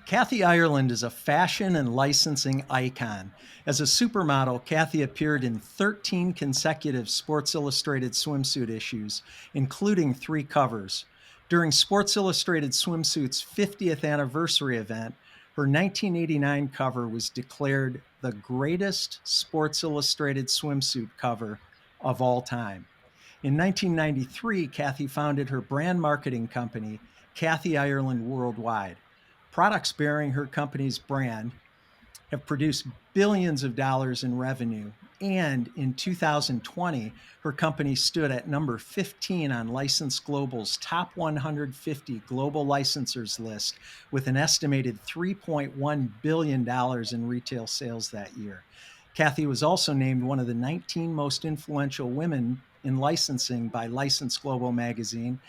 Kathy Ireland is a fashion and licensing icon. As a supermodel, Kathy appeared in 13 consecutive Sports Illustrated swimsuit issues, including 3 covers. During Sports Illustrated Swimsuit's 50th anniversary event, her 1989 cover was declared the greatest Sports Illustrated swimsuit cover of all time. In 1993, Kathy founded her brand marketing company, Kathy Ireland Worldwide. Products bearing her company's brand have produced billions of dollars in revenue. And in 2020, her company stood at number 15 on License Global's top 150 global licensors list with an estimated $3.1 billion in retail sales that year. Kathy was also named one of the 19 most influential women in licensing by License Global magazine.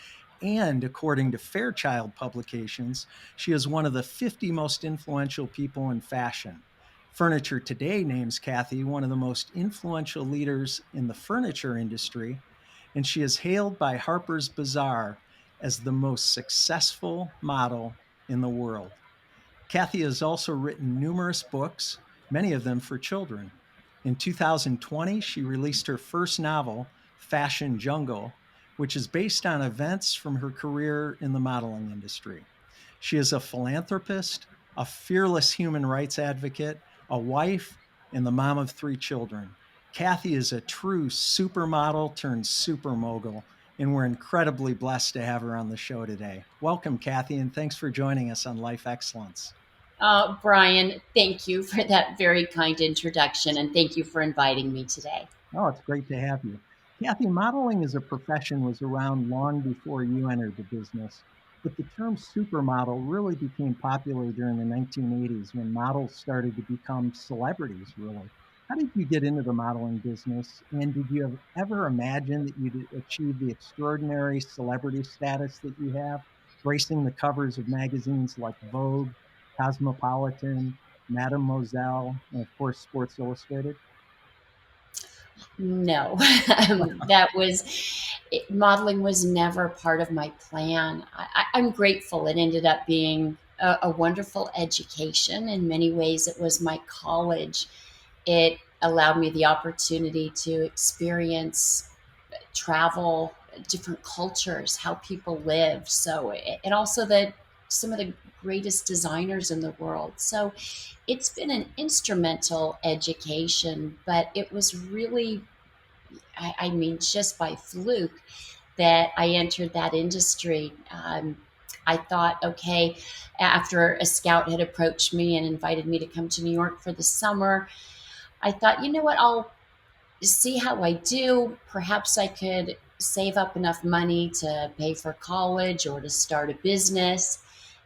And according to Fairchild Publications, she is one of the 50 most influential people in fashion. Furniture Today names Kathy one of the most influential leaders in the furniture industry, and she is hailed by Harper's Bazaar as the most successful model in the world. Kathy has also written numerous books, many of them for children. In 2020, she released her first novel, Fashion Jungle, which is based on events from her career in the modeling industry. She is a philanthropist, a fearless human rights advocate, a wife, and the mom of 3 children. Kathy is a true supermodel turned super mogul, and we're incredibly blessed to have her on the show today. Welcome, Kathy, and thanks for joining us on Life Excellence. Brian, thank you for that very kind introduction, and thank you for inviting me today. Oh, it's great to have you. Kathy, modeling as a profession was around long before you entered the business, but the term supermodel really became popular during the 1980s when models started to become celebrities, really. How did you get into the modeling business, and did you ever imagine that you'd achieve the extraordinary celebrity status that you have, gracing the covers of magazines like Vogue, Cosmopolitan, Mademoiselle, and of course, Sports Illustrated? No, that was modeling was never part of my plan. I'm grateful it ended up being a wonderful education. In many ways, it was my college. It allowed me the opportunity to experience travel, different cultures, how people live. So, and also that some of the greatest designers in the world. So, it's been an instrumental education, but it was really, I mean, just by fluke that I entered that industry. I thought, okay, after a scout had approached me and invited me to come to New York for the summer, I thought, you know what, I'll see how I do. Perhaps I could save up enough money to pay for college or to start a business.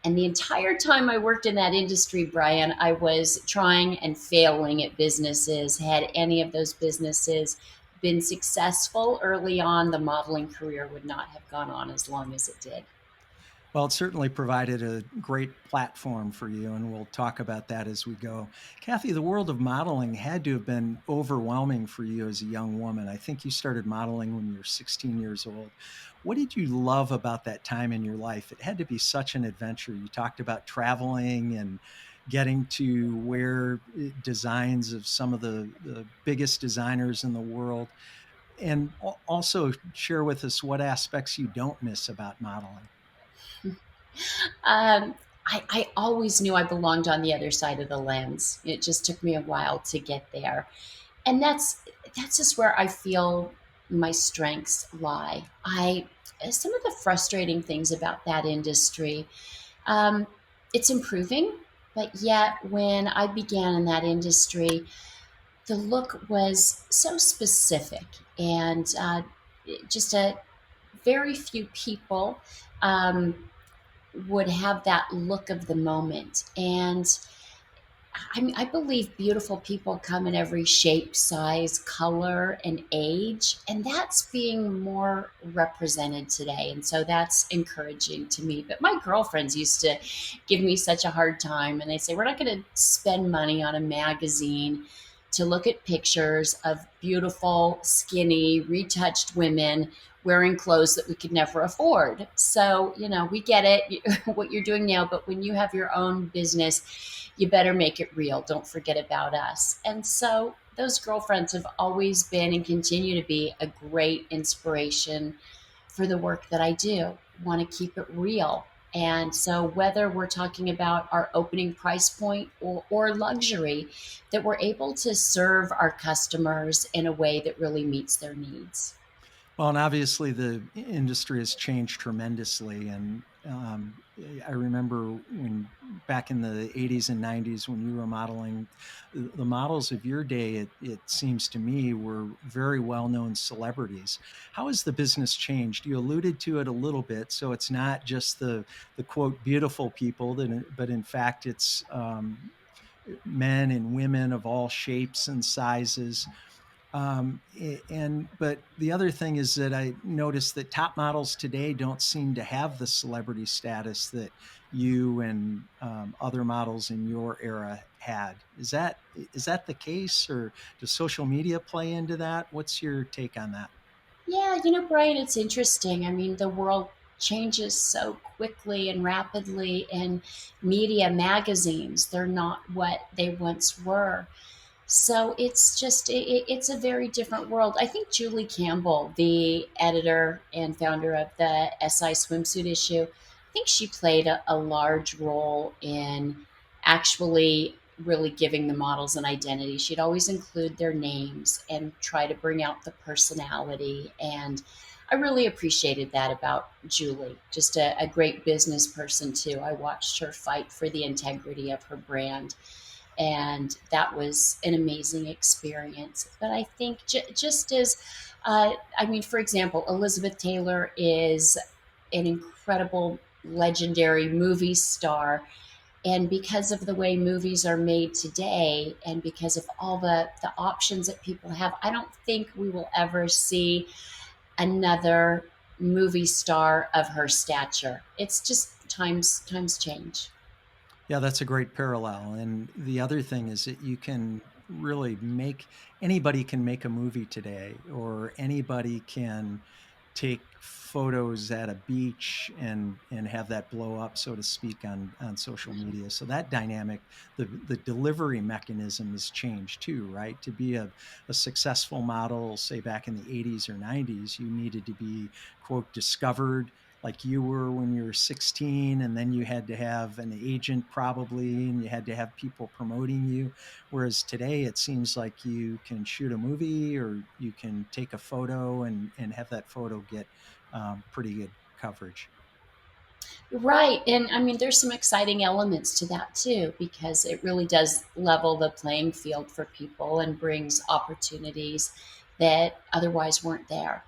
And the entire time I worked in that industry, Brian, I was trying and failing at businesses. Had any of those businesses been successful early on, the modeling career would not have gone on as long as it did. Well, it certainly provided a great platform for you, and we'll talk about that as we go. Kathy, the world of modeling had to have been overwhelming for you as a young woman. I think you started modeling when you were 16 years old. What did you love about that time in your life? It had to be such an adventure. You talked about traveling and getting to wear designs of some of the biggest designers in the world. And also share with us what aspects you don't miss about modeling. I always knew I belonged on the other side of the lens. It just took me a while to get there. And that's just where I feel my strengths lie. I Some of the frustrating things about that industry, um, it's improving, but yet when I began in that industry, the look was so specific and just a very few people would have that look of the moment. And I believe beautiful people come in every shape, size, color, and age, and that's being more represented today. And so that's encouraging to me. But my girlfriends used to give me such a hard time, and they say, we're not going to spend money on a magazine to look at pictures of beautiful, skinny, retouched women wearing clothes that we could never afford. So, we get it, what you're doing now, but when you have your own business, you better make it real. Don't forget about us. And so those girlfriends have always been and continue to be a great inspiration for the work that I do. Want to keep it real. And so, whether we're talking about our opening price point or luxury, that we're able to serve our customers in a way that really meets their needs. Well, and obviously the industry has changed tremendously. And I remember when back in the 80s and 90s, when you were modeling, the models of your day, it seems to me, were very well known celebrities. How has the business changed? You alluded to it a little bit. So it's not just the quote, beautiful people, but in fact, it's men and women of all shapes and sizes. But the other thing is that I noticed that top models today don't seem to have the celebrity status that you and other models in your era had. Is that the case, or does social media play into that? What's your take on that? Yeah, Brian, it's interesting. I mean, the world changes so quickly and rapidly, and media magazines, they're not what they once were. So it's just it's a very different world. I think Julie Campbell, the editor and founder of the SI swimsuit issue, I think she played a large role in actually really giving the models an identity. She'd always include their names and try to bring out the personality. And I really appreciated that about Julie. Just a great business person, too. I watched her fight for the integrity of her brand, and that was an amazing experience. But I think just as, I mean, for example, Elizabeth Taylor is an incredible, legendary movie star. And because of the way movies are made today, and because of all the options that people have, I don't think we will ever see another movie star of her stature. It's just times change. Yeah, that's a great parallel. And the other thing is that you can really make anybody can make a movie today, or anybody can take photos at a beach and have that blow up, so to speak, on social media. So that dynamic, the delivery mechanism has changed too, right? To be a successful model, say back in the 80s or 90s, you needed to be, quote, discovered like you were when you were 16, and then you had to have an agent probably, and you had to have people promoting you. Whereas today it seems like you can shoot a movie, or you can take a photo and have that photo get pretty good coverage. Right. And I mean, there's some exciting elements to that too, because it really does level the playing field for people and brings opportunities that otherwise weren't there.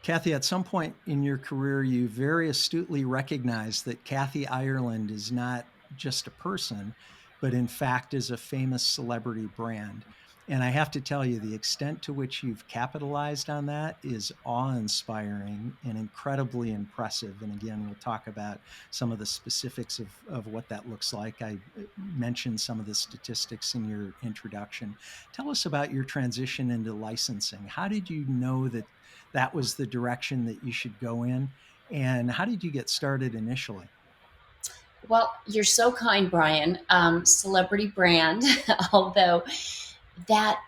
Kathy, at some point in your career, you very astutely recognized that Kathy Ireland is not just a person, but in fact is a famous celebrity brand. And I have to tell you, the extent to which you've capitalized on that is awe inspiring and incredibly impressive. And again, we'll talk about some of the specifics of what that looks like. I mentioned some of the statistics in your introduction. Tell us about your transition into licensing. How did you know that that was the direction that you should go in? And how did you get started initially? Well, you're so kind, Brian. Celebrity brand, although that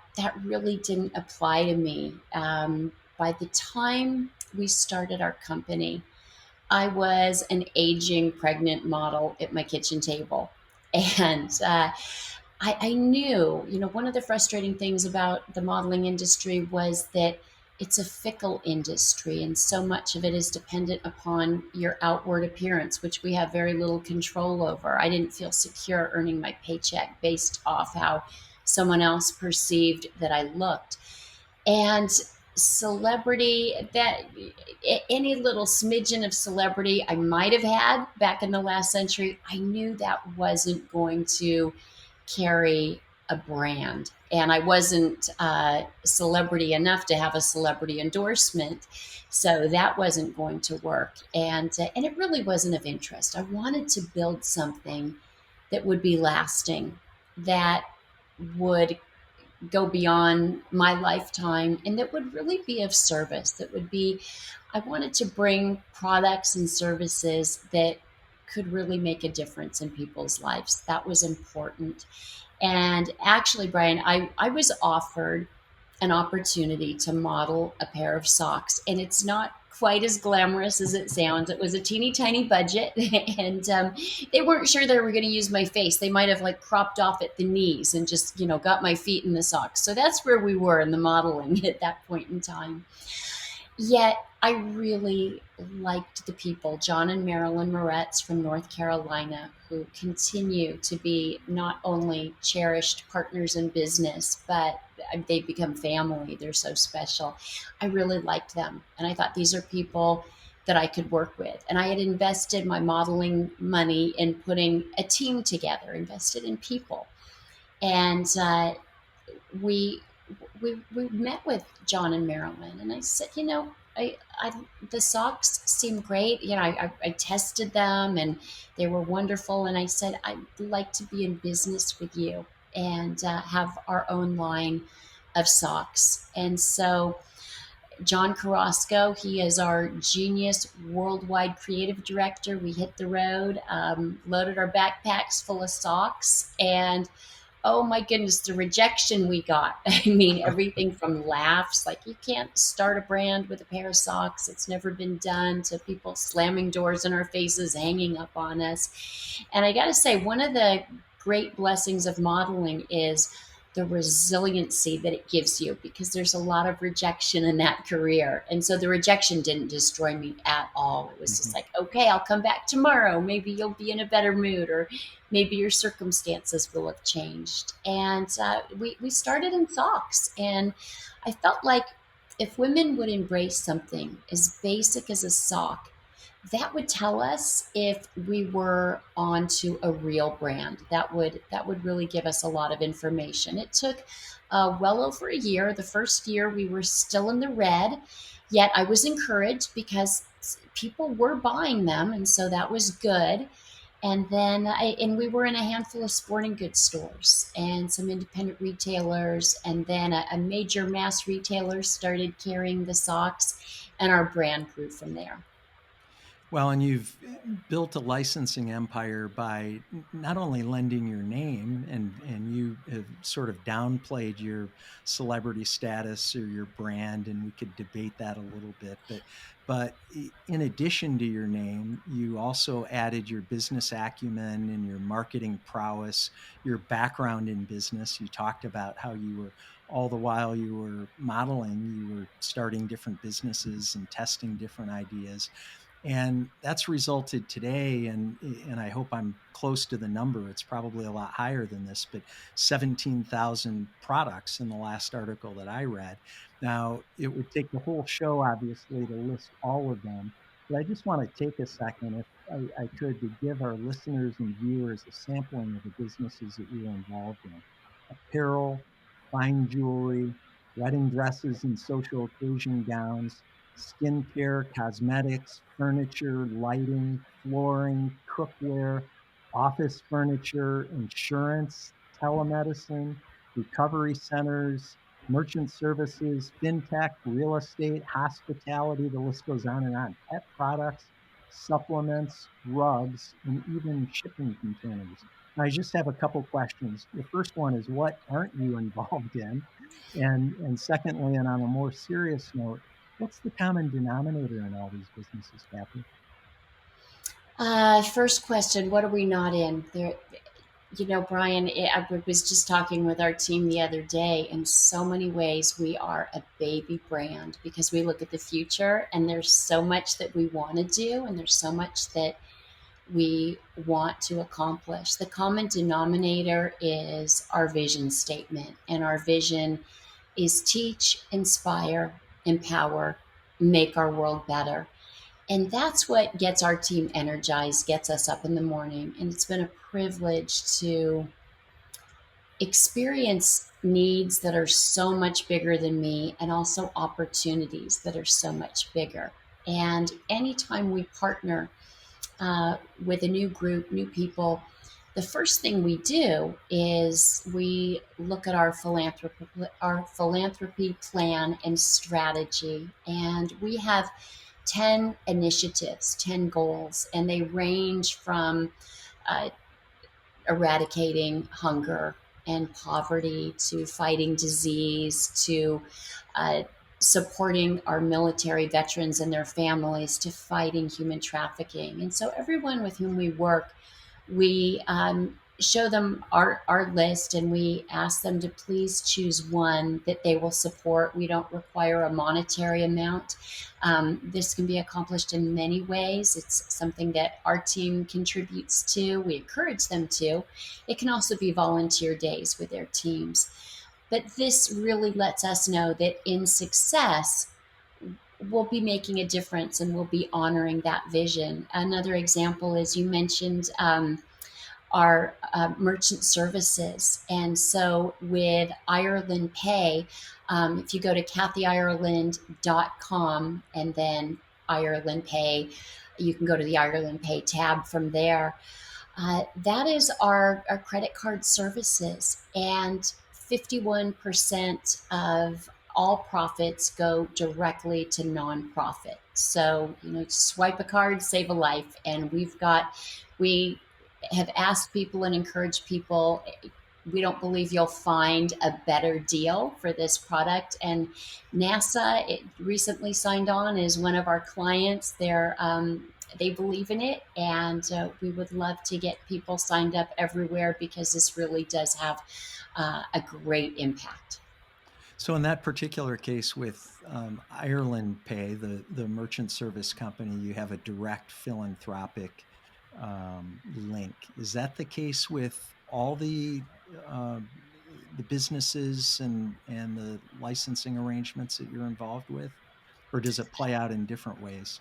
really didn't apply to me. By the time we started our company, I was an aging pregnant model at my kitchen table. And I knew, one of the frustrating things about the modeling industry was that it's a fickle industry, and so much of it is dependent upon your outward appearance, which we have very little control over. I didn't feel secure earning my paycheck based off how someone else perceived that I looked. And celebrity, that any little smidgen of celebrity I might have had back in the last century, I knew that wasn't going to carry a brand. And I wasn't celebrity enough to have a celebrity endorsement. So that wasn't going to work. And it really wasn't of interest. I wanted to build something that would be lasting, that would go beyond my lifetime and that would really be of service. That would be, I wanted to bring products and services that could really make a difference in people's lives. That was important. And actually, Brian, I was offered an opportunity to model a pair of socks, and it's not quite as glamorous as it sounds. It was a teeny tiny budget, and they weren't sure they were going to use my face. They might have like cropped off at the knees and just, got my feet in the socks. So that's where we were in the modeling at that point in time. Yet I really liked the people, John and Marilyn Moretz from North Carolina, who continue to be not only cherished partners in business, but they've become family. They're so special. I really liked them. And I thought these are people that I could work with. And I had invested my modeling money in putting a team together, invested in people. And we we met with John and Marilyn, and I said, I the socks seem great. I tested them, and they were wonderful. And I said, I'd like to be in business with you and have our own line of socks. And so John Carrasco, he is our genius worldwide creative director. We hit the road, loaded our backpacks full of socks, and oh my goodness, the rejection we got. I mean, everything from laughs, like you can't start a brand with a pair of socks. It's never been done, to people slamming doors in our faces, hanging up on us. And I got to say, one of the great blessings of modeling is the resiliency that it gives you, because there's a lot of rejection in that career. And so the rejection didn't destroy me at all. It was just like, okay, I'll come back tomorrow. Maybe you'll be in a better mood, or maybe your circumstances will have changed. And we started in socks. And I felt like if women would embrace something as basic as a sock, that would tell us if we were onto a real brand. That would really give us a lot of information. It took well over a year. The first year we were still in the red, yet I was encouraged because people were buying them, and so that was good. And then we were in a handful of sporting goods stores and some independent retailers, and then a major mass retailer started carrying the socks, and our brand grew from there. Well, and you've built a licensing empire by not only lending your name, and you have sort of downplayed your celebrity status or your brand, and we could debate that a little bit, but in addition to your name, you also added your business acumen and your marketing prowess, your background in business. You talked about how you were, all the while you were modeling, you were starting different businesses and testing different ideas, and that's resulted today, and I hope I'm close to the number. It's probably a lot higher than this, but 17,000 products in the last article that I read. Now, it would take the whole show, obviously, to list all of them, but I just want to take a second, if I could, to give our listeners and viewers a sampling of the businesses that you were involved in: apparel, fine jewelry, wedding dresses and social occasion gowns, skincare, cosmetics, furniture, lighting, flooring, cookware, office furniture, insurance, telemedicine, recovery centers, merchant services, fintech, real estate, hospitality, the list goes on, pet products, supplements, rugs, and even shipping containers. I just have a couple questions. The first one is, what aren't you involved in? And secondly, and on a more serious note, what's the common denominator in all these businesses, Kathy? First question, what are we not in? There, Brian, I was just talking with our team the other day. In so many ways, we are a baby brand because we look at the future, and there's so much that we want to do, and there's so much that we want to accomplish. The common denominator is our vision statement, and our vision is teach, inspire, empower, make our world better. And that's what gets our team energized, gets us up in the morning. And it's been a privilege to experience needs that are so much bigger than me, and also opportunities that are so much bigger. And anytime we partner with a new group, new people, the first thing we do is we look at our philanthropy plan and strategy, and we have 10 initiatives, 10 goals, and they range from uh, eradicating hunger and poverty to fighting disease to uh, supporting our military veterans and their families to fighting human trafficking. And so, everyone with whom we work, we show them our list and we ask them to please choose one that they will support. We don't require a monetary amount. This can be accomplished in many ways. It's something that our team contributes to. We encourage them to. It can also be volunteer days with their teams. But this really lets us know that in success, we'll be making a difference and we'll be honoring that vision. Another example is you mentioned our merchant services. And so with Ireland Pay, if you go to kathyireland.com and then Ireland Pay, you can go to the Ireland Pay tab from there. That is our credit card services. And 51% of all profits go directly to nonprofit. So, swipe a card, save a life. And we have asked people and encouraged people, we don't believe you'll find a better deal for this product. And NASA recently signed on as one of our clients. They believe in it, and we would love to get people signed up everywhere because this really does have a great impact. So in that particular case with Ireland Pay, the merchant service company, you have a direct philanthropic link. Is that the case with all uh, the businesses and the licensing arrangements that you're involved with, or does it play out in different ways?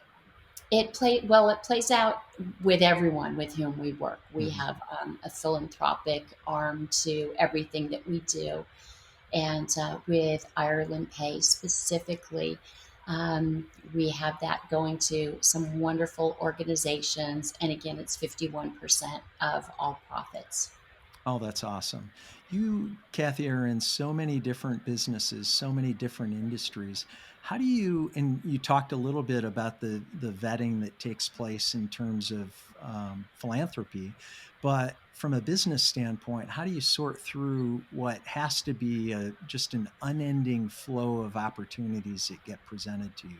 It plays out with everyone with whom we work. We Mhm. have a philanthropic arm to everything that we do. And with Ireland Pay specifically, we have that going to some wonderful organizations. And again, it's 51% of all profits. Oh, that's awesome. You, Kathy, are in so many different businesses, so many different industries. How do you, and you talked a little bit about the vetting that takes place in terms of philanthropy, but from a business standpoint, how do you sort through what has to be just an unending flow of opportunities that get presented to you?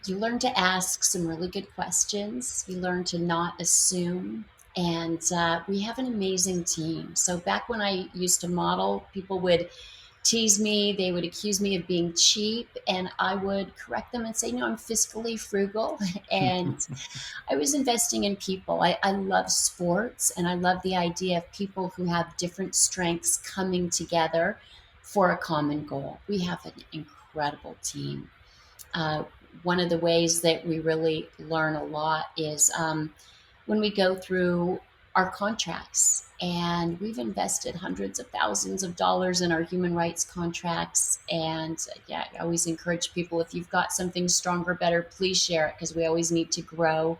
You learn to ask some really good questions. You learn to not assume. And we have an amazing team. So back when I used to model, people would tease me. They would accuse me of being cheap. And I would correct them and say, no, I'm fiscally frugal. And I was investing in people. I love sports and I love the idea of people who have different strengths coming together for a common goal. We have an incredible team. Uh, One of the ways that we really learn a lot is when we go through our contracts. And we've invested hundreds of thousands of dollars in our human rights contracts. And yeah, I always encourage people, if you've got something stronger, better, please share it because we always need to grow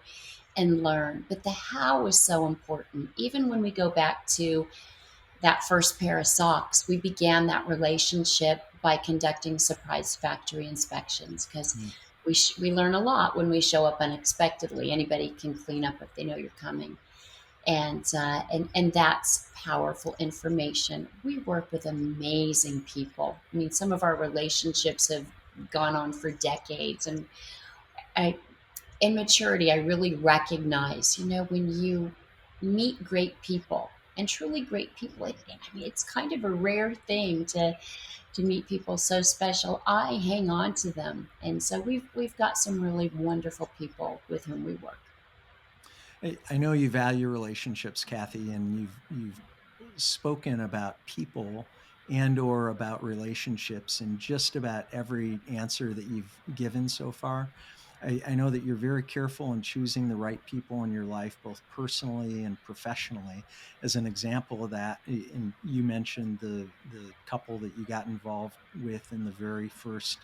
and learn. But the how is so important. Even when we go back to that first pair of socks, we began that relationship by conducting surprise factory inspections because Mm. we learn a lot when we show up unexpectedly. Anybody can clean up if they know you're coming, and that's powerful information. We work with amazing people. I mean, some of our relationships have gone on for decades, and I, in maturity, I really recognize, when you meet great people and truly great people, I mean, it's kind of a rare thing to meet people so special. I hang on to them, and so we've got some really wonderful people with whom we work. I know you value relationships, Kathy, and you've spoken about people and or about relationships in just about every answer that you've given so far. I know that you're very careful in choosing the right people in your life, both personally and professionally. As an example of that, and you mentioned the couple that you got involved with in the very first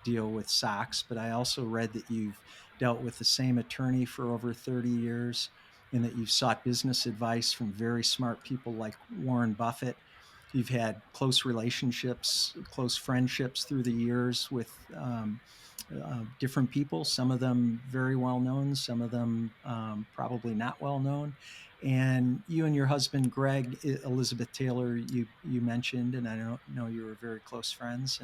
deal with socks, but I also read that you've dealt with the same attorney for over 30 years. in that you've sought business advice from very smart people like Warren Buffett. You've had close relationships, close friendships through the years with different people, some of them very well known, some of them probably not well known. And you and your husband, Greg, Elizabeth Taylor, you mentioned, and I know you were very close friends.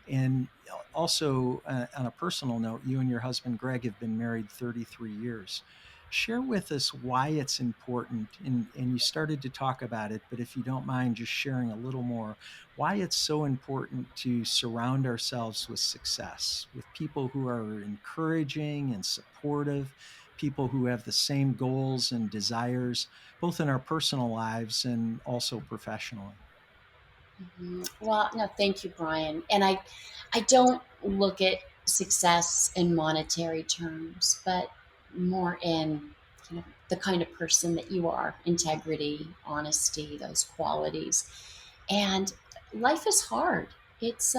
And also, on a personal note, you and your husband, Greg, have been married 33 years. Share with us why it's important, and you started to talk about it, but if you don't mind just sharing a little more, why it's so important to surround ourselves with success, with people who are encouraging and supportive, people who have the same goals and desires, both in our personal lives and also professionally. Well, no, thank you, Brian. And I don't look at success in monetary terms, but more in, the kind of person that you are, integrity, honesty, those qualities. And life is hard. It's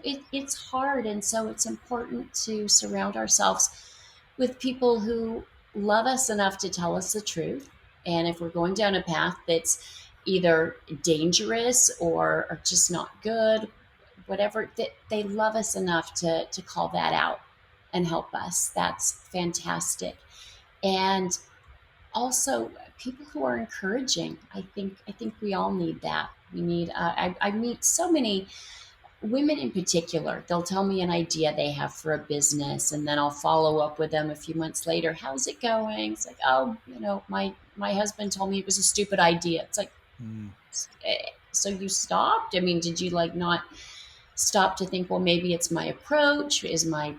it's hard, and so it's important to surround ourselves with people who love us enough to tell us the truth. And if we're going down a path that's either dangerous or just not good, whatever, that they love us enough to call that out and help us. That's fantastic. And also people who are encouraging. I think we all need that. We need. I meet so many women in particular. They'll tell me an idea they have for a business, and then I'll follow up with them a few months later. How's it going? It's like, oh, my husband told me it was a stupid idea. It's like, Mm. so you stopped? I mean, did you like not stop to think, well, maybe it's my approach? Is my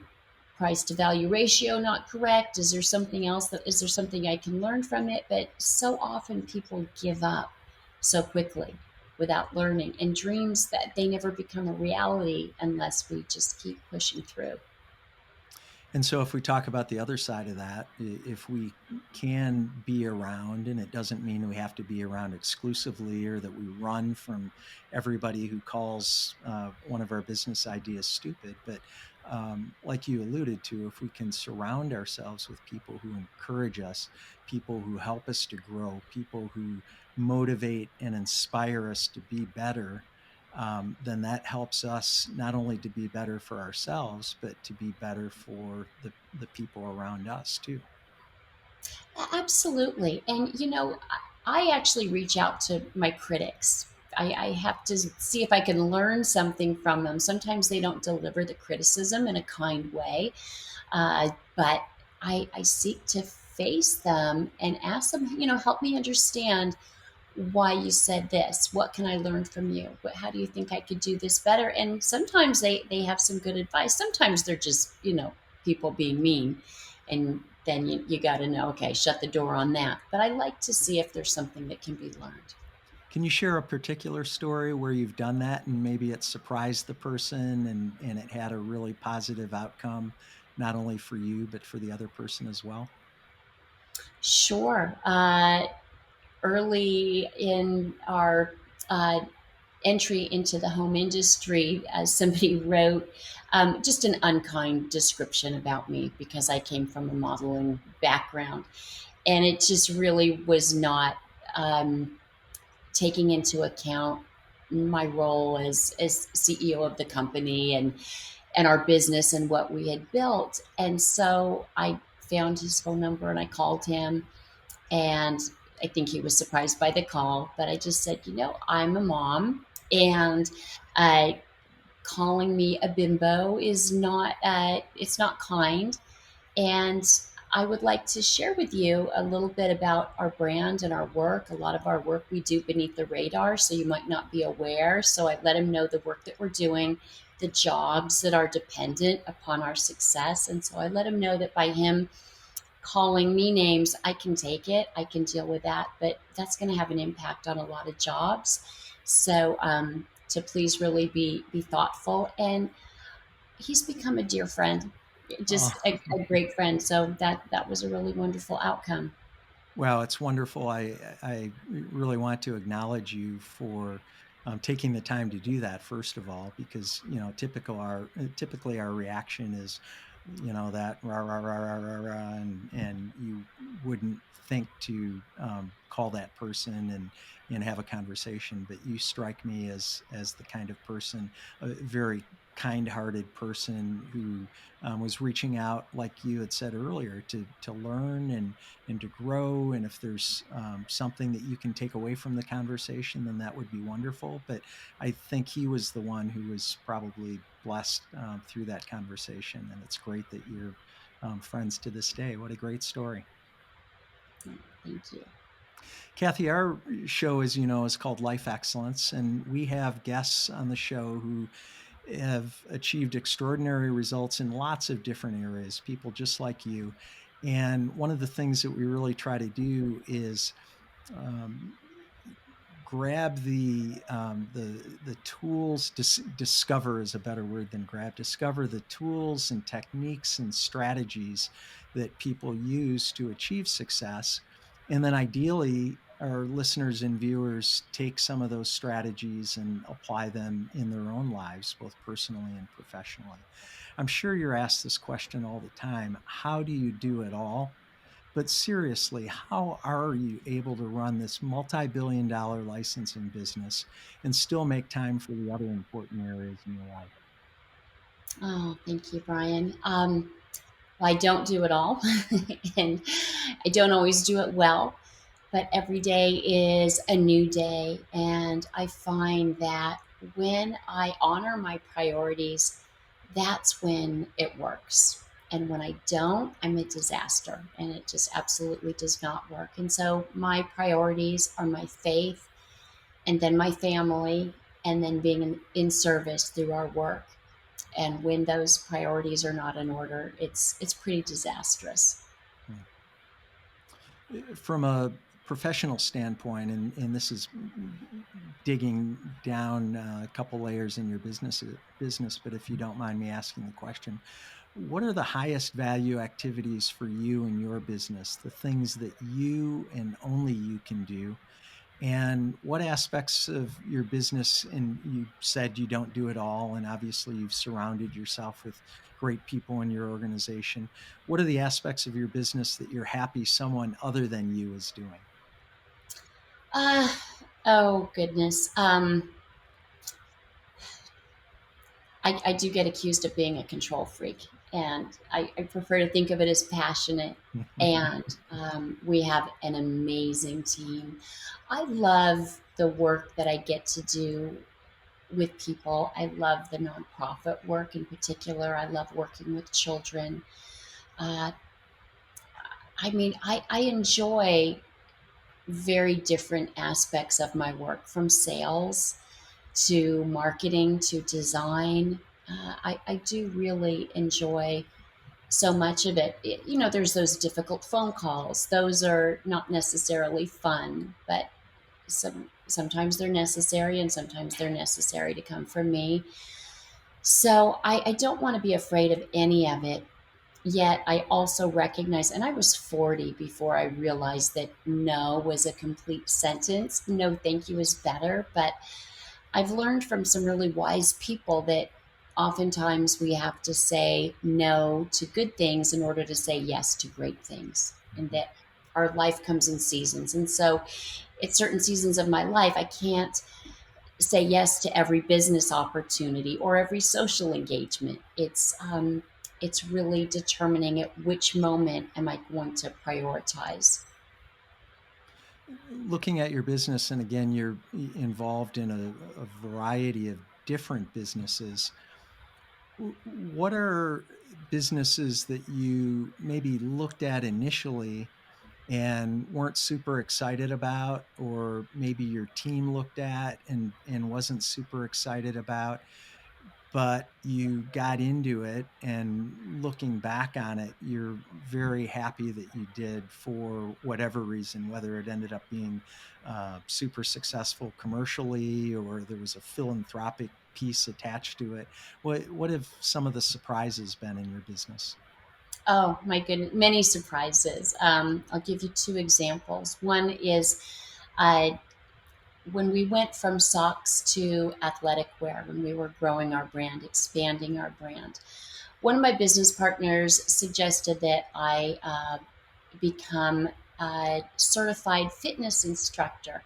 price to value ratio not correct? Is there something else is there something I can learn from it? But so often people give up so quickly without learning, and dreams that they never become a reality unless we just keep pushing through. And so, if we talk about the other side of that, if we can be around, and it doesn't mean we have to be around exclusively or that we run from everybody who calls one of our business ideas stupid, but like you alluded to, if we can surround ourselves with people who encourage us, people who help us to grow, people who motivate and inspire us to be better, then that helps us not only to be better for ourselves, but to be better for the people around us too. Absolutely. And, I actually reach out to my critics. I have to see if I can learn something from them. Sometimes they don't deliver the criticism in a kind way, but I seek to face them and ask them, help me understand why you said this. What can I learn from you? How do you think I could do this better? And sometimes they have some good advice. Sometimes they're just, people being mean. And then you got to know, okay, shut the door on that. But I like to see if there's something that can be learned. Can you share a particular story where you've done that and maybe it surprised the person and it had a really positive outcome, not only for you, but for the other person as well? Sure. Early in our entry into the home industry, somebody wrote just an unkind description about me because I came from a modeling background. And it just really was not taking into account my role as CEO of the company and our business and what we had built. And so I found his phone number and I called him, and I think he was surprised by the call, but I just said, I'm a mom, and uh, calling me a bimbo is not, it's not kind. And I would like to share with you a little bit about our brand and our work. A lot of our work we do beneath the radar, so you might not be aware. So I let him know the work that we're doing, the jobs that are dependent upon our success. And so I let him know that by him calling me names, I can take it, I can deal with that, but that's going to have an impact on a lot of jobs. So to please really be thoughtful. And he's become a dear friend, Oh, just a great friend. So that was a really wonderful outcome. well, it's wonderful. I really want to acknowledge you for taking the time to do that. First of all, because typically our reaction is, that rah rah rah rah rah rah, and you wouldn't think to call that person and have a conversation. But you strike me as the kind of person, a very kind-hearted person who was reaching out, like you had said earlier, to learn and to grow. And if there's something that you can take away from the conversation, then that would be wonderful. But I think he was the one who was probably blessed through that conversation. And it's great that you're friends to this day. What a great story. Thank you. Kathy, our show, as you know, is called Life Excellence, and we have guests on the show who have achieved extraordinary results in lots of different areas, people just like you. And one of the things that we really try to do is um, grab the tools. Discover is a better word than grab. Discover the tools and techniques and strategies that people use to achieve success, and then ideally our listeners and viewers take some of those strategies and apply them in their own lives, both personally and professionally. I'm sure you're asked this question all the time: how do you do it all? But seriously, how are you able to run this multi-billion-dollar licensing business and still make time for the other important areas in your life? Oh, thank you, Brian. Well, I don't do it all, and I don't always do it well, but every day is a new day. And I find that when I honor my priorities, that's when it works. And when I don't, I'm a disaster, and it just absolutely does not work. And so my priorities are my faith, and then my family, and then being in service through our work. And when those priorities are not in order, it's pretty disastrous. From a professional standpoint, and this is digging down a couple layers in your business, but if you don't mind me asking the question, what are the highest value activities for you in your business, the things that you and only you can do? And what aspects of your business, and you said you don't do it all, and obviously you've surrounded yourself with great people in your organization. What are the aspects of your business that you're happy someone other than you is doing? Uh, oh, goodness. I do get accused of being a control freak, and I prefer to think of it as passionate. And we have an amazing team. I love the work that I get to do with people. I love the nonprofit work in particular. I love working with children. Uh, I mean, I enjoy very different aspects of my work, from sales to marketing to design. I do really enjoy so much of it. There's those difficult phone calls. Those are not necessarily fun, but sometimes they're necessary, and sometimes they're necessary to come from me. So I don't want to be afraid of any of it. Yet I also recognize, and I was 40 before I realized that no was a complete sentence. No, thank you is better. But I've learned from some really wise people that oftentimes we have to say no to good things in order to say yes to great things, and that our life comes in seasons. And so, at certain seasons of my life, I can't say yes to every business opportunity or every social engagement. It's really determining at which moment am I going to prioritize. Looking at your business, and again, you're involved in a variety of different businesses. What are businesses that you maybe looked at initially and weren't super excited about, or maybe your team looked at and wasn't super excited about, but you got into it, and looking back on it, you're very happy that you did for whatever reason, whether it ended up being super successful commercially or there was a philanthropic piece attached to it? What have some of the surprises been in your business? Oh my goodness, many surprises. I'll give you two examples. One is uh, when we went from socks to athletic wear, when we were growing our brand, expanding our brand. one of my business partners suggested that I become a certified fitness instructor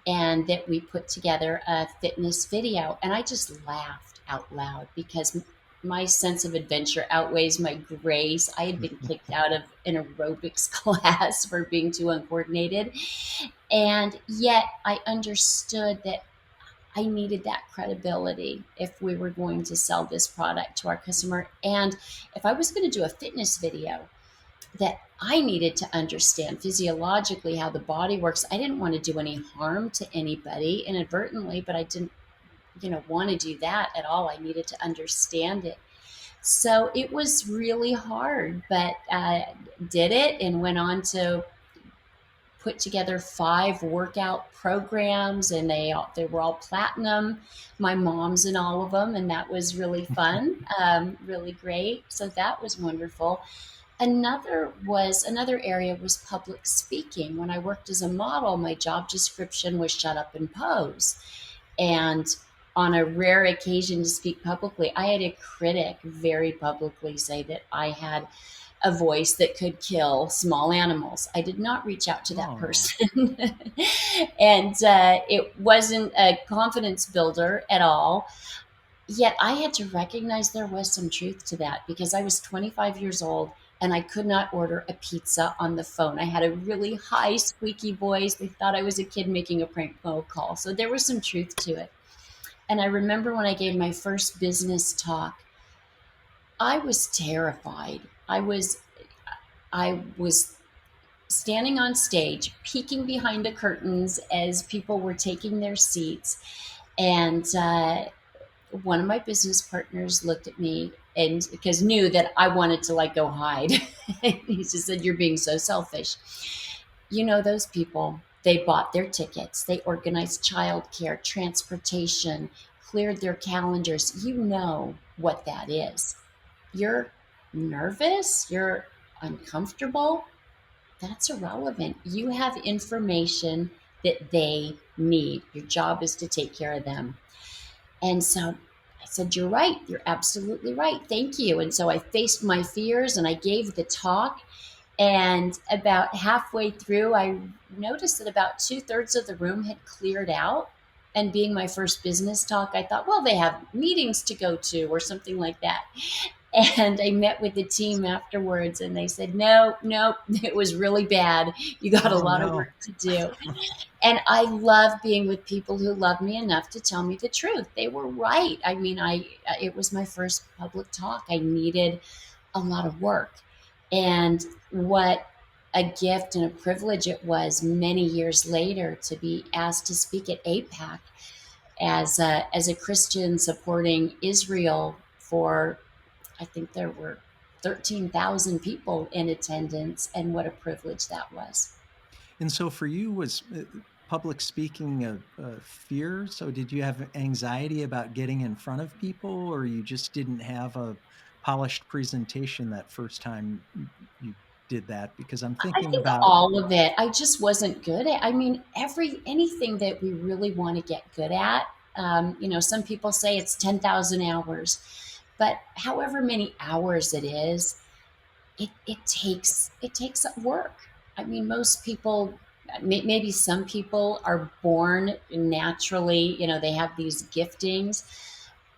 and that we put together a fitness video. And I just laughed out loud because my sense of adventure outweighs my grace. I had been kicked out of an aerobics class for being too uncoordinated. And yet I understood that I needed that credibility if we were going to sell this product to our customer. And if I was going to do a fitness video, that I needed to understand physiologically how the body works. I didn't want to do any harm to anybody inadvertently, but I didn't, want to do that at all. I needed to understand it. So it was really hard, but did it and went on to put together 5 workout programs, and they were all platinum. My mom's in all of them, and that was really fun, really great. So that was wonderful. Another area was public speaking. When I worked as a model, my job description was shut up and pose. And on a rare occasion to speak publicly, I had a critic very publicly say that I had a voice that could kill small animals. I did not reach out to that Oh, person. And it wasn't a confidence builder at all. Yet I had to recognize there was some truth to that because I was 25 years old and I could not order a pizza on the phone. I had a really high, squeaky voice. They thought I was a kid making a prank phone call. So there was some truth to it. And I remember when I gave my first business talk, I was terrified. I was standing on stage, peeking behind the curtains as people were taking their seats. And one of my business partners looked at me and because knew that I wanted to like go hide. He just said, "You're being so selfish." You know, those people, they bought their tickets, they organized childcare, transportation, cleared their calendars. You know what that is. You're nervous, you're uncomfortable. That's irrelevant. You have information that they need. Your job is to take care of them. And so I said, "You're right. You're absolutely right. Thank you." And so I faced my fears and I gave the talk. And about halfway through, I noticed that about 2/3 of the room had cleared out. And being my first business talk, I thought, well, they have meetings to go to or something like that. And I met with the team afterwards and they said, "No, no, it was really bad. You got a oh lot of no. work to do." And I love being with people who love me enough to tell me the truth. They were right. I mean, it was my first public talk. I needed a lot of work. And what a gift and a privilege it was many years later to be asked to speak at APAC as a Christian supporting Israel for, I think there were 13,000 people in attendance, and what a privilege that was. And so for you, was public speaking a fear? So did you have anxiety about getting in front of people, or you just didn't have a polished presentation that first time you did that? Because I'm I thinking think about, all of it. I just wasn't good at. I mean, anything that we really want to get good at. Some people say it's 10,000 hours, but however many hours it is, it takes work. I mean, most people, maybe some people are born naturally. They have these giftings,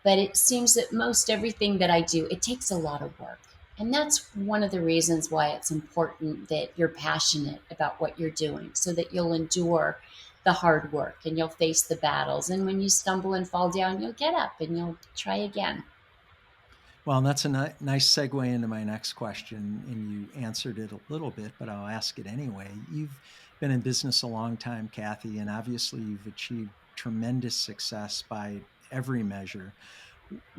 but it seems that most everything that I do, it takes a lot of work. And that's one of the reasons why it's important that you're passionate about what you're doing so that you'll endure the hard work and you'll face the battles. And when you stumble and fall down, you'll get up and you'll try again. well, and that's a nice segue into my next question, and you answered it a little bit, but I'll ask it anyway. You've been in business a long time, Kathy, and obviously you've achieved tremendous success by every measure.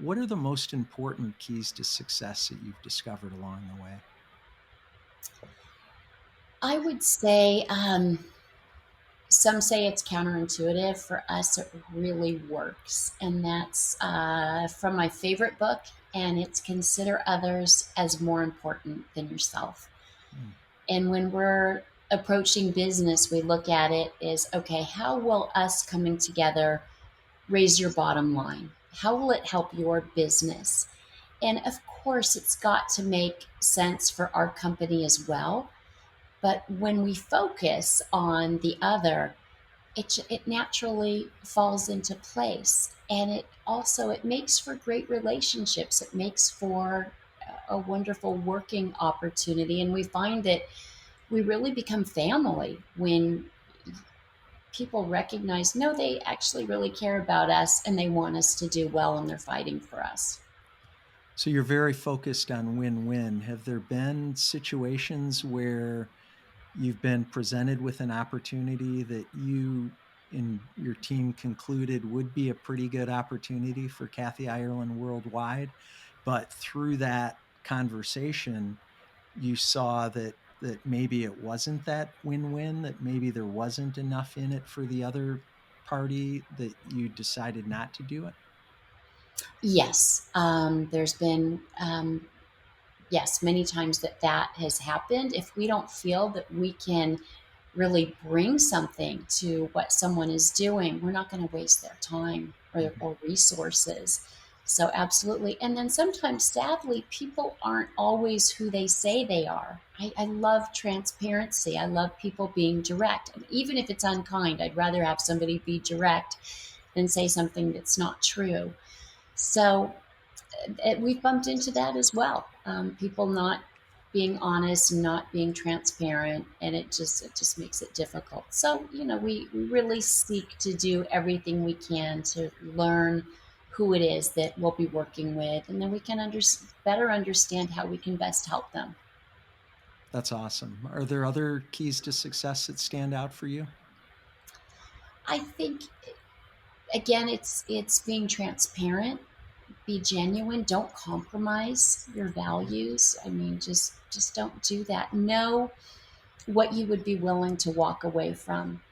What are the most important keys to success that you've discovered along the way? I would say some say it's counterintuitive. For us, it really works. And that's from my favorite book, and it's consider others as more important than yourself. Mm. And when we're approaching business, we look at it as okay, how will us coming together raise your bottom line? How will it help your business? And of course, it's got to make sense for our company as well. But when we focus on the other, it naturally falls into place, and it makes for great relationships. It makes for a wonderful working opportunity, and we find that we really become family when people recognize, no, they actually really care about us and they want us to do well and they're fighting for us. So you're very focused on win-win. Have there been situations where you've been presented with an opportunity that you and your team concluded would be a pretty good opportunity for Kathy Ireland worldwide, but through that conversation, you saw that maybe it wasn't that win-win, that maybe there wasn't enough in it for the other party, that you decided not to do it? Yes, there's been yes, many times that has happened. If we don't feel that we can really bring something to what someone is doing, we're not going to waste their time Mhm. or resources. So, absolutely. And then sometimes, sadly, people aren't always who they say they are. I love transparency. I love people being direct. And even if it's unkind, I'd rather have somebody be direct than say something that's not true. So, we've bumped into that as well. People not being honest and not being transparent, and it just makes it difficult. So we really seek to do everything we can to learn who it is that we'll be working with, and then we can better understand how we can best help them. That's awesome. Are there other keys to success that stand out for you? I think again, it's being transparent, be genuine, don't compromise your values. I mean, just don't do that. Know what you would be willing to walk away from.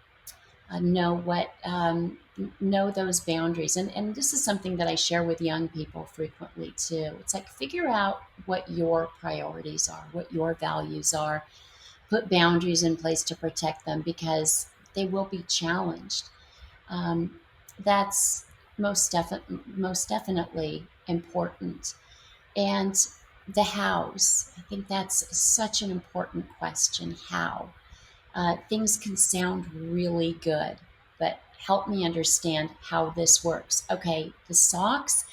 Know those boundaries, and this is something that I share with young people frequently too. It's like, figure out what your priorities are, what your values are, put boundaries in place to protect them, because they will be challenged. Um, that's most definitely important. And the hows, I think that's such an important question. How? Things can sound really good, but help me understand how this works. Okay, the socks,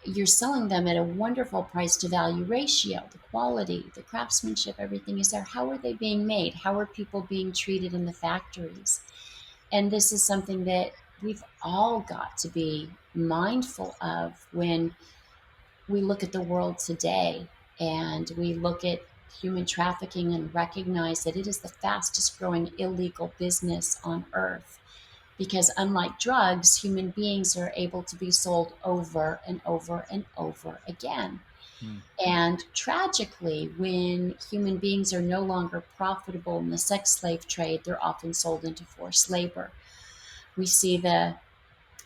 you're selling them at a wonderful price to value ratio. The quality, the craftsmanship, everything is there. How are they being made? How are people being treated in the factories? And this is something that we've all got to be mindful of when we look at the world today and we look at human trafficking and recognize that it is the fastest growing illegal business on earth. Because unlike drugs, human beings are able to be sold over and over and over again. Hmm. And tragically, when human beings are no longer profitable in the sex slave trade, they're often sold into forced labor. We see the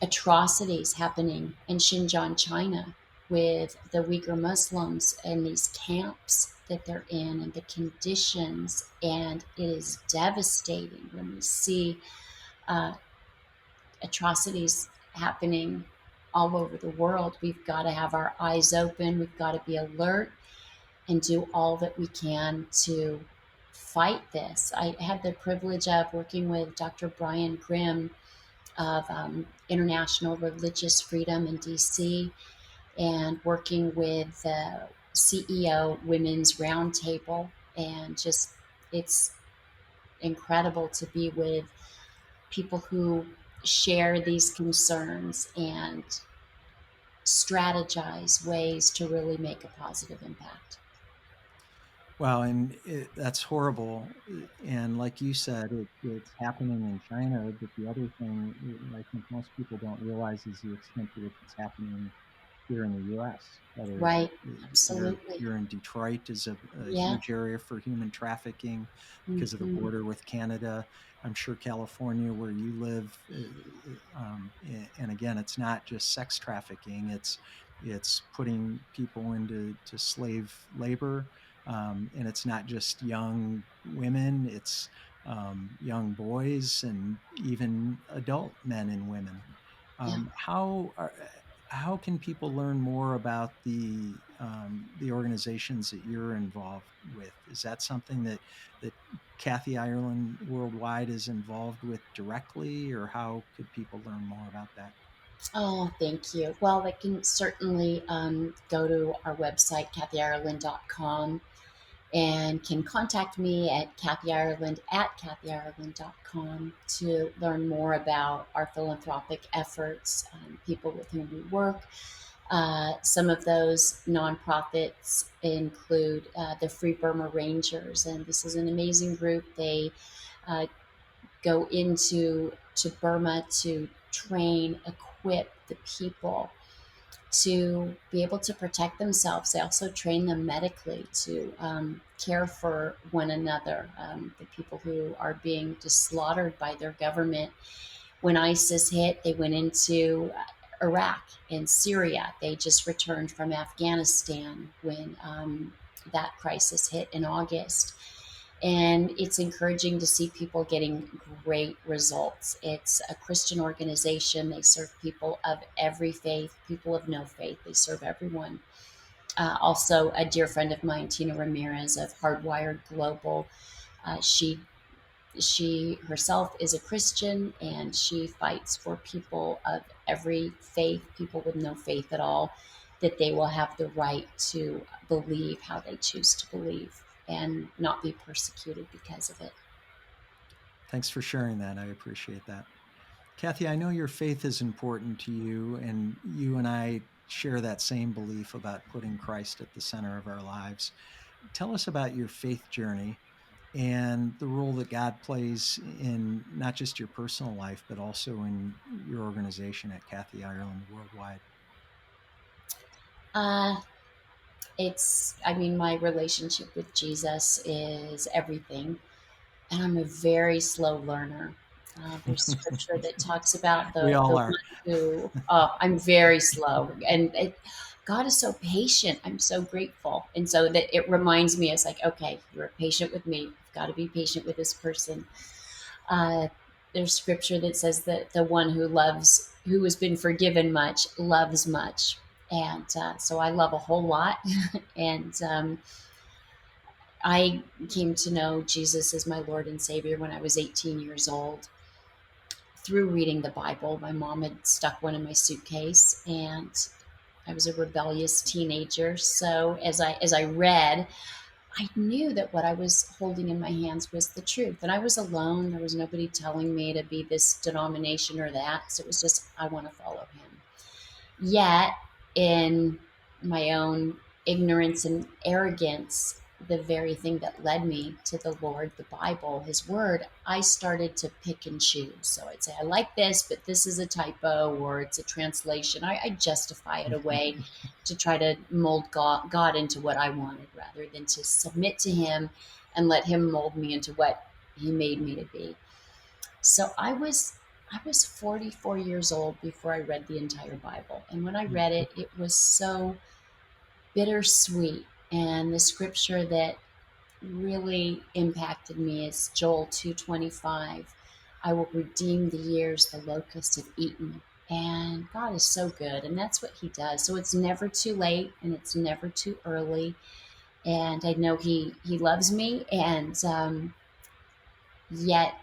atrocities happening in Xinjiang, China, with the Uyghur Muslims and these camps that they're in and the conditions. And it is devastating when we see uh, atrocities happening all over the world. We've got to have our eyes open, we've got to be alert and do all that we can to fight this. I had the privilege of working with Dr. Brian Grimm of International Religious Freedom in DC, and working with the CEO Women's Roundtable. And just, it's incredible to be with people who share these concerns and strategize ways to really make a positive impact. Well, and that's horrible. And like you said, it's happening in China. But the other thing I think most people don't realize is the extent to which it's happening here in the U.S. Whether Right, here absolutely. here in Detroit is a Yeah. huge area for human trafficking because of the Hmm. border with Canada. I'm sure California, where you live, and again, it's not just sex trafficking. It's putting people into slave labor, and it's not just young women. It's young boys and even adult men and women. Yeah. How are how can people learn more about the organizations that you're involved with? Is that something that Kathy Ireland Worldwide is involved with directly, or how could people learn more about that? Oh, thank you. Well, they can certainly go to our website, kathyireland.com, and can contact me at kathyireland@kathyireland.com to learn more about our philanthropic efforts, people with whom we work. Some of those nonprofits include the Free Burma Rangers, and this is an amazing group. They uh, go into to Burma to train, equip the people to be able to protect themselves. They also train them medically to care for one another, the people who are being just slaughtered by their government. When ISIS hit, they went into Iraq and Syria. They just returned from Afghanistan when that crisis hit in August. And it's encouraging to see people getting great results. It's a Christian organization. They serve people of every faith, people of no faith. They serve everyone. Also, a dear friend of mine, Tina Ramirez of Hardwired Global, she herself is a Christian, and she fights for people of every faith, people with no faith at all, that they will have the right to believe how they choose to believe and not be persecuted because of it. Thanks for sharing that. I appreciate that. Kathy, I know your faith is important to you, and you and I share that same belief about putting Christ at the center of our lives. Tell us about your faith journey and the role that God plays in not just your personal life, but also in your organization at Kathy Ireland Worldwide. Uh, I mean, my relationship with Jesus is everything, and I'm a very slow learner. There's scripture that talks about We the all one are. who, oh, I'm very slow. And God is so patient. I'm so grateful. And so that it reminds me, it's like, okay, you're patient with me. I've got to be patient with this person. Uh, there's scripture that says that the one who has been forgiven much, loves much. And so I love a whole lot. And I came to know Jesus as my Lord and Savior when I was 18 years old through reading the Bible. My mom had stuck one in my suitcase, and I was a rebellious teenager. So as I read, I knew that what I was holding in my hands was the truth. And I was alone. There was nobody telling me to be this denomination or that. So it was just, I want to follow him. Yet, in my own ignorance and arrogance, the very thing that led me to the Lord, the Bible, His Word, I started to pick and choose. So I'd say, I like this, but this is a typo or it's a translation. I justify it away to try to mold God into what I wanted rather than to submit to Him and let Him mold me into what He made me to be. So I was 44 years old before I read the entire Bible. And when I read it, it was so bittersweet. And the scripture that really impacted me is Joel 2:25. I will redeem the years the locusts have eaten. And God is so good, and that's what He does. So it's never too late, and it's never too early. And I know He loves me, and yet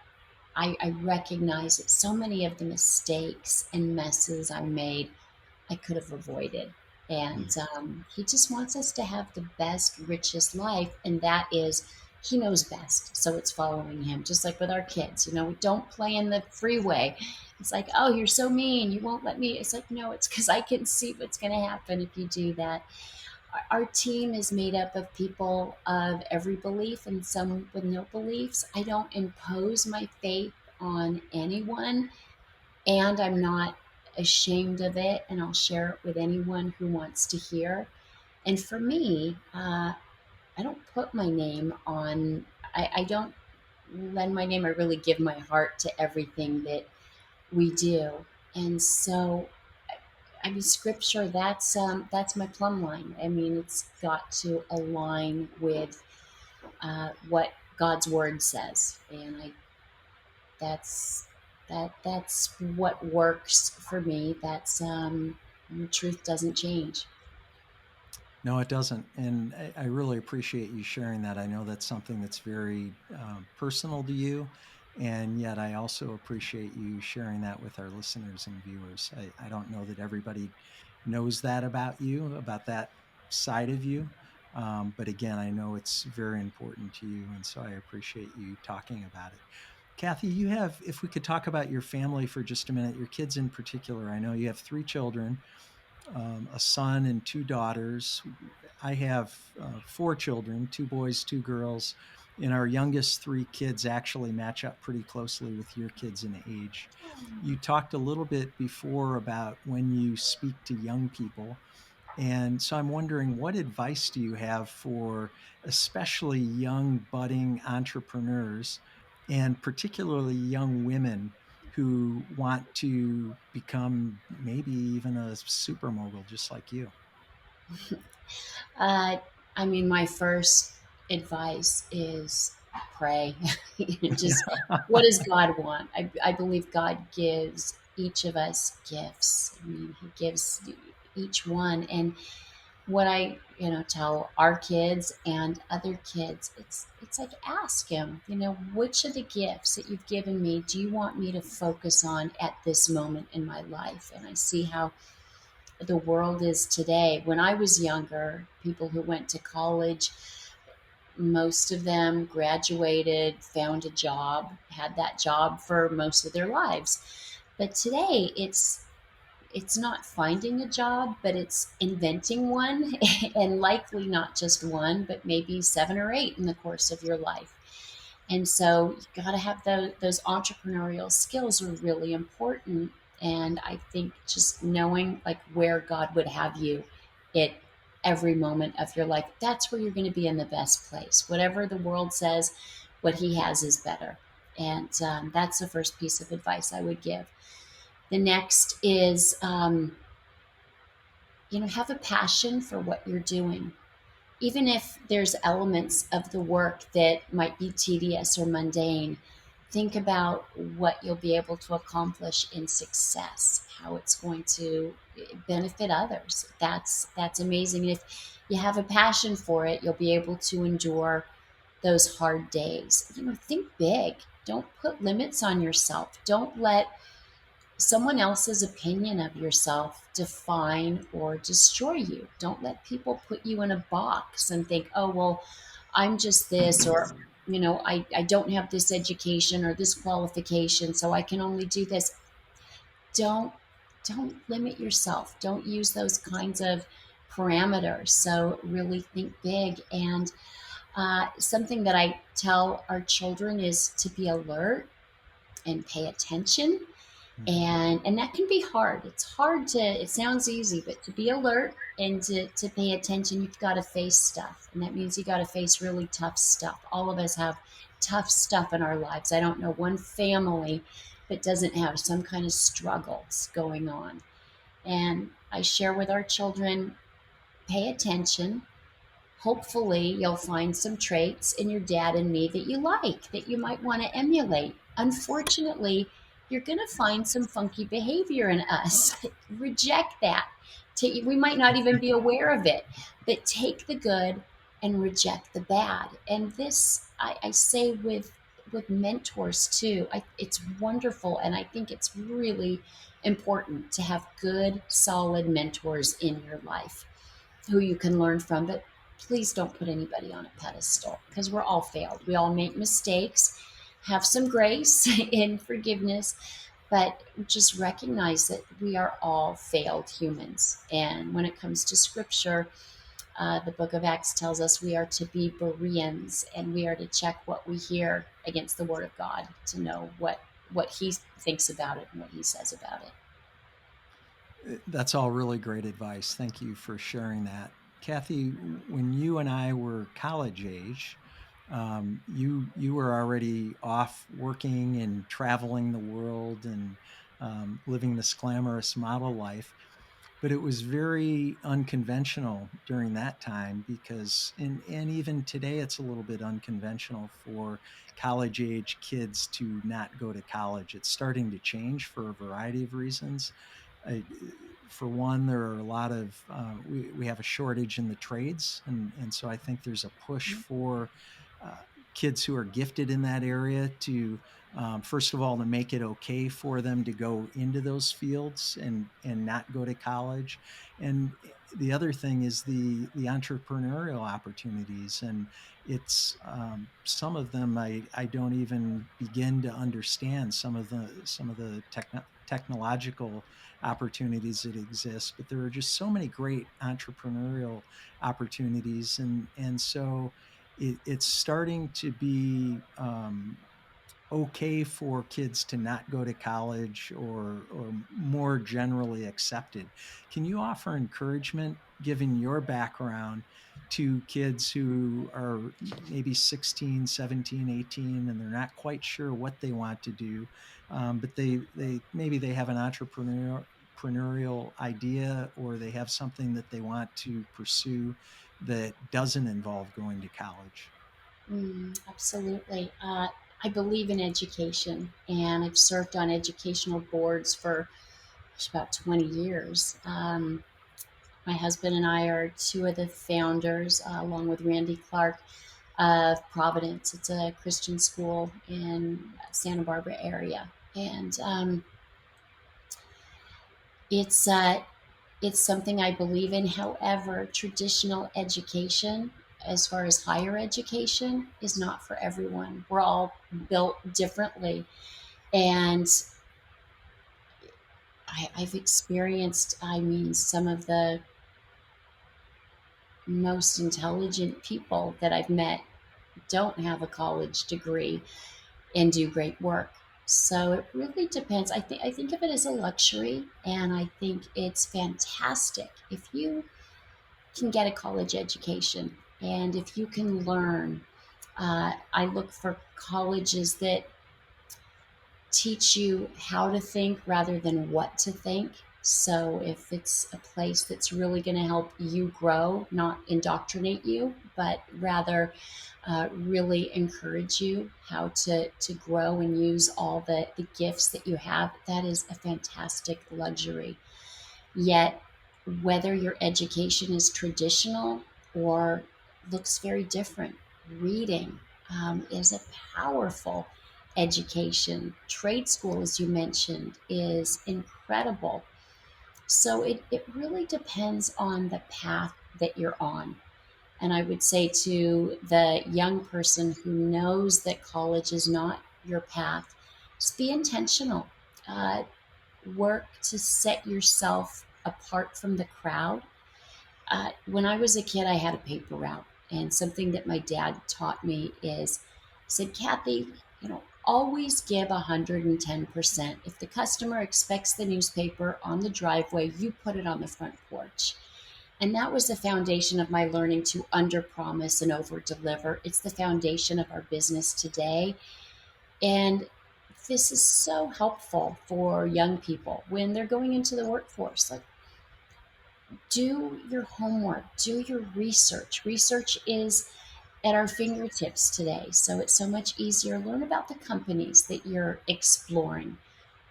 I recognize that so many of the mistakes and messes I made, I could have avoided. And he just wants us to have the best, richest life. And that is, he knows best. So it's following him, just like with our kids. We don't play in the freeway. It's like, oh, you're so mean. You won't let me. It's like, no, it's because I can see what's going to happen if you do that. Our team is made up of people of every belief and some with no beliefs. I don't impose my faith on anyone, and I'm not ashamed of it, and I'll share it with anyone who wants to hear. And for me, I don't put my name on, I don't lend my name. I really give my heart to everything that we do. And so I mean, scripture, that's my plumb line. I mean, it's got to align with what God's word says, and that's that's what works for me. That's And the truth doesn't change. No, it doesn't. And I really appreciate you sharing that. I know that's something that's very personal to you. And yet, I also appreciate you sharing that with our listeners and viewers. I don't know that everybody knows that about you, about that side of you. But again, I know it's very important to you. And so I appreciate you talking about it. Kathy, you have, if we could talk about your family for just a minute, your kids in particular. I know you have three children, a son and two daughters. I have four children, two boys, two girls, and our youngest three kids actually match up pretty closely with your kids in age. You talked a little bit before about when you speak to young people. And so I'm wondering, what advice do you have for especially young budding entrepreneurs and particularly young women who want to become maybe even a supermodel just like you? Uh, I mean, my first advice is pray. Just what does God want? I believe God gives each of us gifts. I mean, He gives each one. And what I tell our kids and other kids, it's like ask Him, which of the gifts that you've given me do you want me to focus on at this moment in my life? And I see how the world is today. When I was younger, people who went to college, most of them graduated, found a job, had that job for most of their lives. But today it's not finding a job, but it's inventing one and likely not just one, but maybe seven or eight in the course of your life. And so you got to have those entrepreneurial skills are really important. And I think just knowing like where God would have you at every moment of your life, that's where you're going to be in the best place. Whatever the world says, what He has is better. And that's the first piece of advice I would give. The next is, have a passion for what you're doing. Even if there's elements of the work that might be tedious or mundane, think about what you'll be able to accomplish in success, how it's going to benefit others. That's amazing. And if you have a passion for it, you'll be able to endure those hard days. Think big. Don't put limits on yourself. Don't let someone else's opinion of yourself define or destroy you. Don't let people put you in a box and think, oh, well, I'm just this, or, I don't have this education or this qualification, so I can only do this. Don't don't limit yourself. Don't use those kinds of parameters. So really think big. And something that I tell our children is to be alert and pay attention, Mhm. and that can be hard. It's hard to, it sounds easy, but to be alert and to pay attention, you've got to face stuff, and that means you got to face really tough stuff. All of us have tough stuff in our lives. I don't know one family that doesn't have some kind of struggles going on. And I share with our children, pay attention. Hopefully you'll find some traits in your dad and me that you like, that you might want to emulate. Unfortunately, you're going to find some funky behavior in us. Reject that. We might not even be aware of it, but take the good and reject the bad. And this, I say with mentors too. It's wonderful, and I think it's really important to have good, solid mentors in your life who you can learn from. But please don't put anybody on a pedestal, because we're all failed. We all make mistakes. Have some grace and forgiveness, but just recognize that we are all failed humans. And when it comes to scripture, the book of Acts tells us we are to be Bereans, and we are to check what we hear against the word of God to know what He thinks about it and what He says about it. That's all really great advice. Thank you for sharing that. Kathy, when you and I were college age, you were already off working and traveling the world and living this glamorous model life. But it was very unconventional during that time because, and even today, it's a little bit unconventional for college age kids to not go to college. It's starting to change for a variety of reasons. I, for one, there are a lot of we have a shortage in the trades, and so I think there's a push for uh, kids who are gifted in that area to first of all to make it okay for them to go into those fields and not go to college, and the other thing is the entrepreneurial opportunities, and it's some of them I don't even begin to understand some of the technological opportunities that exist, but there are just so many great entrepreneurial opportunities, and so it's starting to be okay for kids to not go to college or more generally accepted. Can you offer encouragement, given your background, to kids who are maybe 16, 17, 18, and they're not quite sure what they want to do, but they maybe they have an entrepreneurial idea, or they have something that they want to pursue that doesn't involve going to college? Absolutely. I believe in education, and I've served on educational boards for about 20 years. My husband and I are two of the founders, along with Randy Clark, of Providence. It's a Christian school in Santa Barbara area, and it's it's something I believe in. However, traditional education, as far as higher education, is not for everyone. We're all built differently, and I've experienced, I mean, some of the most intelligent people that I've met don't have a college degree and do great work. So it really depends. I think of it as a luxury, and I think it's fantastic if you can get a college education and if you can learn. I look for colleges that teach you how to think rather than what to think. So if it's a place that's really going to help you grow, not indoctrinate you, but rather really encourage you how to grow and use all the gifts that you have, that is a fantastic luxury. Yet, whether your education is traditional or looks very different, reading is a powerful education. Trade school, as you mentioned, is incredible. So it really depends on the path that you're on. And I would say to the young person who knows that college is not your path, just be intentional. Uh, Work to set yourself apart from the crowd. When I was a kid, I had a paper route, and something that my dad taught me is, he said, Kathy, always give 110%. If the customer expects the newspaper on the driveway, you put it on the front porch. And that was the foundation of my learning to under promise and over deliver. It's the foundation of our business today. And this is so helpful for young people when they're going into the workforce. Like, do your homework, do your research. Research is at our fingertips today, so it's so much easier. Learn about the companies that you're exploring.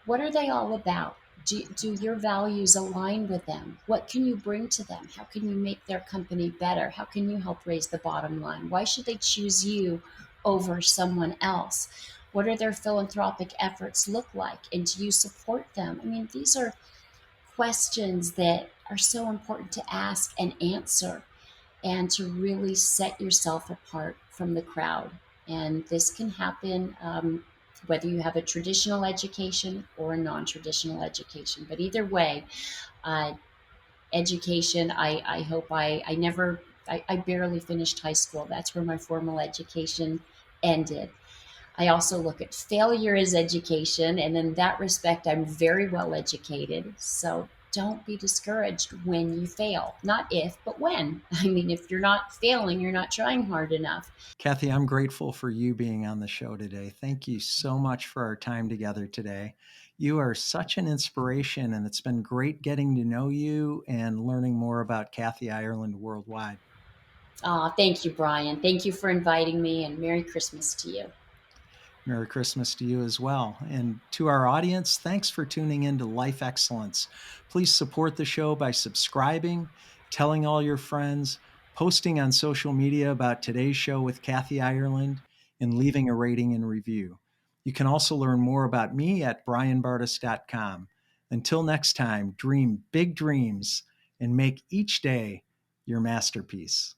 What are they all about? Do your values align with them? What can you bring to them? How can you make their company better? How can you help raise the bottom line? Why should they choose you over someone else? What are their philanthropic efforts look like? And do you support them? I mean, these are questions that are so important to ask and answer, and to really set yourself apart from the crowd. And this can happen whether you have a traditional education or a non traditional education. But either way, uh, education, I hope I never, I barely finished high school. That's where my formal education ended. I also look at failure as education, and in that respect, I'm very well educated. So don't be discouraged when you fail. Not if, but when. I mean, if you're not failing, you're not trying hard enough. Kathy, I'm grateful for you being on the show today. Thank you so much for our time together today. You are such an inspiration, and it's been great getting to know you and learning more about Kathy Ireland worldwide. Thank you, Brian. Thank you for inviting me, and Merry Christmas to you. Merry Christmas to you as well. And to our audience, thanks for tuning in to Life Excellence. Please support the show by subscribing, telling all your friends, posting on social media about today's show with Kathy Ireland, and leaving a rating and review. You can also learn more about me at brianbartes.com. Until next time, dream big dreams and make each day your masterpiece.